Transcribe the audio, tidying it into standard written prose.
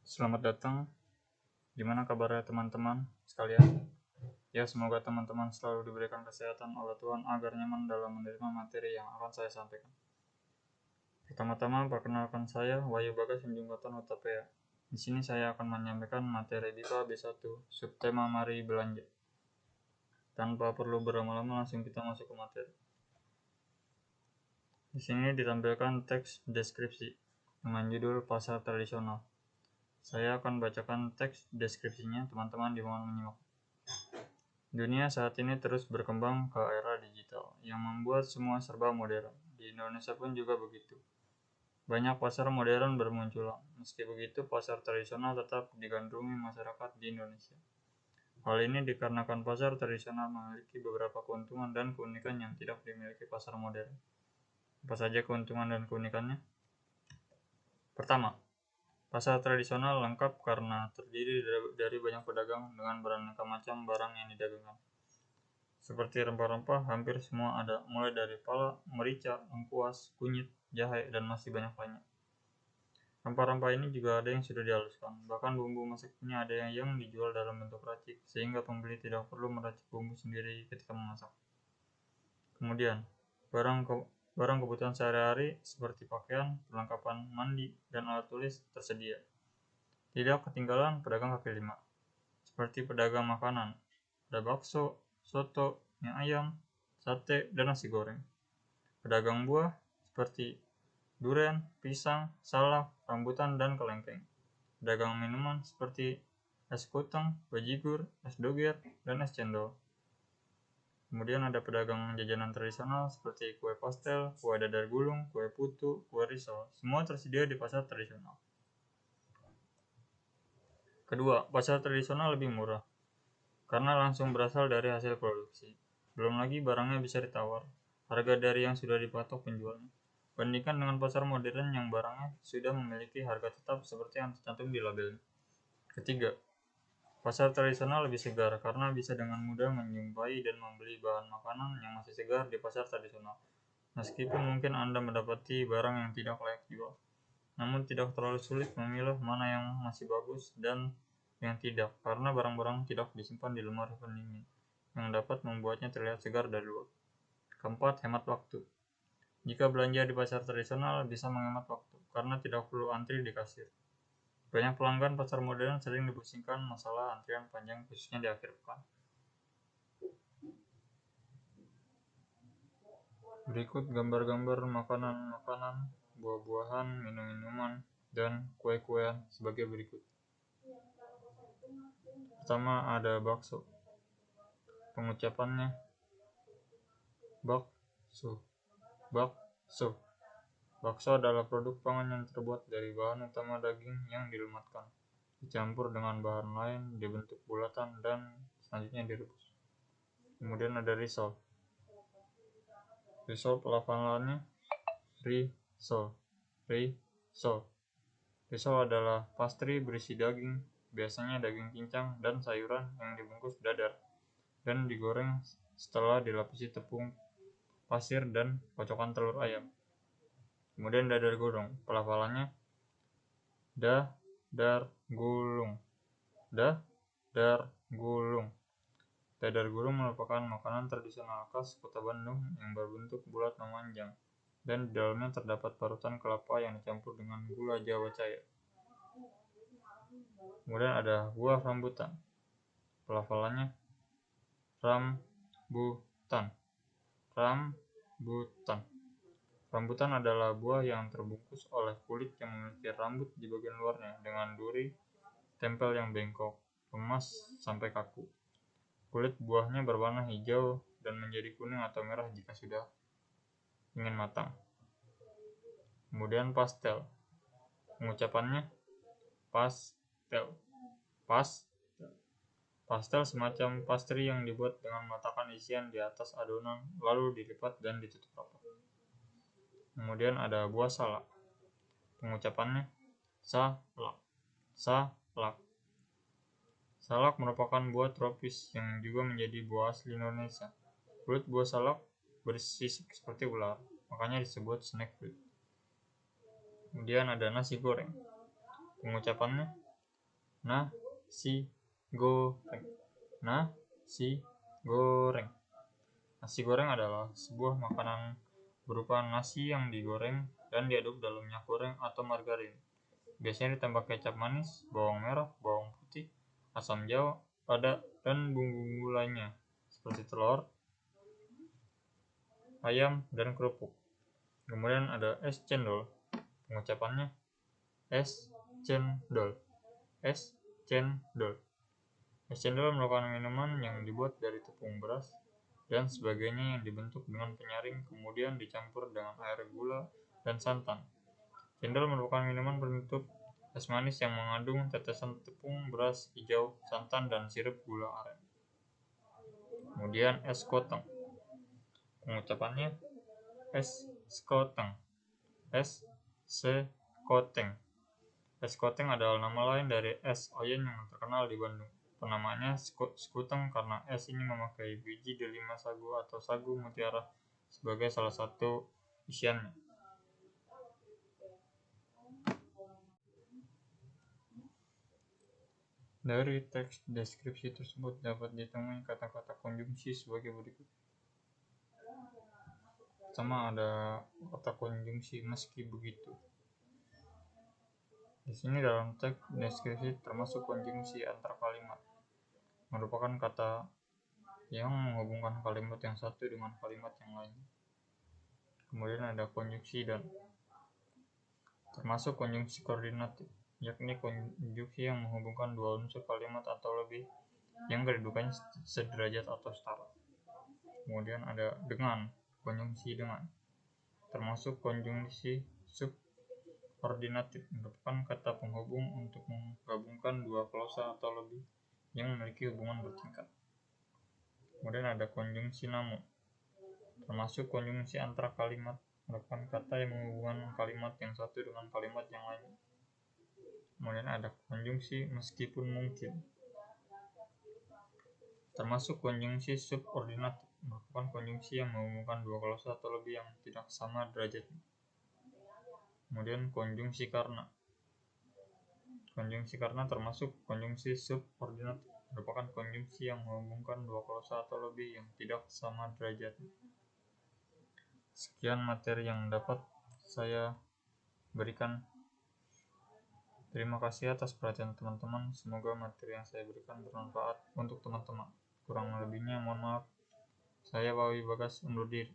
Selamat datang. Gimana kabarnya teman-teman sekalian? Ya, semoga teman-teman selalu diberikan kesehatan oleh Tuhan agar nyaman dalam menerima materi yang akan saya sampaikan. Pertama-tama, perkenalkan saya Wahyu Bagas Junjungkoton Hutapea. Di sini saya akan menyampaikan materi BIPA B1, subtema Mari Belanja. Tanpa perlu berlama-lama, langsung kita masuk ke materi. Di sini ditampilkan teks deskripsi dengan judul Pasar Tradisional. Saya akan bacakan teks deskripsinya, teman-teman dimohon menyimak. Dunia saat ini terus berkembang ke era digital yang membuat semua serba modern. Di Indonesia pun juga begitu. Banyak pasar modern bermunculan. Meski begitu, pasar tradisional tetap digandrungi masyarakat di Indonesia. Hal ini dikarenakan pasar tradisional memiliki beberapa keuntungan dan keunikan yang tidak dimiliki pasar modern. Apa saja keuntungan dan keunikannya? Pertama, pasar tradisional lengkap karena terdiri dari banyak pedagang dengan beraneka macam barang yang didagangkan. Seperti rempah-rempah, hampir semua ada, mulai dari pala, merica, lengkuas, kunyit, jahe, dan masih banyak lainnya. Rempah-rempah ini juga ada yang sudah dihaluskan, bahkan bumbu masaknya ada yang dijual dalam bentuk racik, sehingga pembeli tidak perlu meracik bumbu sendiri ketika memasak. Kemudian, barang kebutuhan sehari-hari seperti pakaian, perlengkapan mandi, dan alat tulis tersedia. Tidak ketinggalan pedagang kaki lima, seperti pedagang makanan, ada bakso, soto, mie ayam, sate, dan nasi goreng. Pedagang buah seperti durian, pisang, salak, rambutan, dan kelengkeng. Pedagang minuman seperti es kutang, bajigur, es doger, dan es cendol. Kemudian ada pedagang jajanan tradisional seperti kue pastel, kue dadar gulung, kue putu, kue risol. Semua tersedia di pasar tradisional. Kedua, pasar tradisional lebih murah karena langsung berasal dari hasil produksi. Belum lagi barangnya bisa ditawar harga dari yang sudah dipatok penjualnya. Bandingkan dengan pasar modern yang barangnya sudah memiliki harga tetap seperti yang tercantum di labelnya. Ketiga, pasar tradisional lebih segar karena bisa dengan mudah menjumpai dan membeli bahan makanan yang masih segar di pasar tradisional. Meskipun mungkin Anda mendapati barang yang tidak layak jual, namun tidak terlalu sulit memilah mana yang masih bagus dan yang tidak, karena barang-barang tidak disimpan di lemari pendingin yang dapat membuatnya terlihat segar dari luar. Keempat, hemat waktu. Jika belanja di pasar tradisional bisa menghemat waktu karena tidak perlu antri di kasir. Banyak pelanggan pasar modern sering dipusingkan masalah antrian panjang, khususnya di akhir pekan. Berikut gambar-gambar makanan-makanan, buah-buahan, minum-minuman, dan kue-kuean sebagai berikut. Pertama ada bakso. Pengucapannya bakso. Bakso. Bakso adalah produk pangan yang terbuat dari bahan utama daging yang dilumatkan, dicampur dengan bahan lain dibentuk bulatan dan selanjutnya direbus. Kemudian ada risol. Risol pelafalannya risol. Risol adalah pastry berisi daging, biasanya daging cincang dan sayuran yang dibungkus dadar dan digoreng setelah dilapisi tepung pasir dan kocokan telur ayam. Kemudian dadar gulung, pelafalannya dadar gulung. Dadar gulung merupakan makanan tradisional khas Kota Bandung yang berbentuk bulat memanjang dan di dalamnya terdapat parutan kelapa yang dicampur dengan gula Jawa cair. Kemudian ada buah rambutan, pelafalannya rambutan. Rambutan adalah buah yang terbungkus oleh kulit yang memiliki rambut di bagian luarnya dengan duri tempel yang bengkok, lemas sampai kaku. Kulit buahnya berwarna hijau dan menjadi kuning atau merah jika sudah ingin matang. Kemudian pastel. Pengucapannya pastel. Pastel semacam pastry yang dibuat dengan meletakkan isian di atas adonan lalu dilipat dan ditutup rapat. Kemudian ada buah salak. Pengucapannya salak. Salak merupakan buah tropis yang juga menjadi buah asli Indonesia. Kulit buah salak bersisik seperti ular, makanya disebut snake fruit. Kemudian ada nasi goreng. Pengucapannya nasi goreng. Nasi goreng. Nasi goreng adalah sebuah makanan berupa nasi yang digoreng dan diaduk dalam minyak goreng atau margarin. Biasanya ditambah kecap manis, bawang merah, bawang putih, asam jawa, lada, dan bumbu-bumbu lainnya seperti telur, ayam, dan kerupuk. Kemudian ada es cendol. Pengucapannya es cendol. Es cendol. Es cendol merupakan minuman yang dibuat dari tepung beras dan sebagainya yang dibentuk dengan penyaring kemudian dicampur dengan air, gula, dan santan. Cendol merupakan minuman penutup es manis yang mengandung tetesan tepung beras hijau, santan, dan sirup gula aren. Kemudian es koteng. Pengucapannya es sekoteng. Es sekoteng. Es koteng adalah nama lain dari es oyen yang terkenal di Bandung. Penamaannya sekuteng karena es ini memakai biji delima sagu atau sagu mutiara sebagai salah satu isiannya. Dari teks deskripsi tersebut dapat ditemui kata-kata konjungsi sebagai berikut. Pertama ada kata konjungsi meski begitu. Di sini dalam teks deskripsi termasuk konjungsi antar kalimat, merupakan kata yang menghubungkan kalimat yang satu dengan kalimat yang lain. Kemudian ada konjungsi dan, termasuk konjungsi koordinatif, yakni konjungsi yang menghubungkan dua unsur kalimat atau lebih yang kedudukannya sederajat atau setara. Kemudian ada dengan, konjungsi dengan, termasuk konjungsi subordinatif, merupakan kata penghubung untuk menggabungkan dua klausa atau lebih yang memiliki hubungan bertingkat. Kemudian ada konjungsi namun, termasuk konjungsi antara kalimat, merupakan kata yang menghubungkan kalimat yang satu dengan kalimat yang lain. Kemudian ada konjungsi meskipun mungkin, termasuk konjungsi subordinatif, merupakan konjungsi yang menghubungkan dua klausa atau lebih yang tidak sama derajatnya. Kemudian konjungsi karena. Konjungsi karena termasuk konjungsi subordinatif, merupakan konjungsi yang menghubungkan dua klausa atau lebih yang tidak sama derajatnya. Sekian materi yang dapat saya berikan. Terima kasih atas perhatian teman-teman. Semoga materi yang saya berikan bermanfaat untuk teman-teman. Kurang lebihnya mohon maaf. Saya Wawi Bagas undur diri.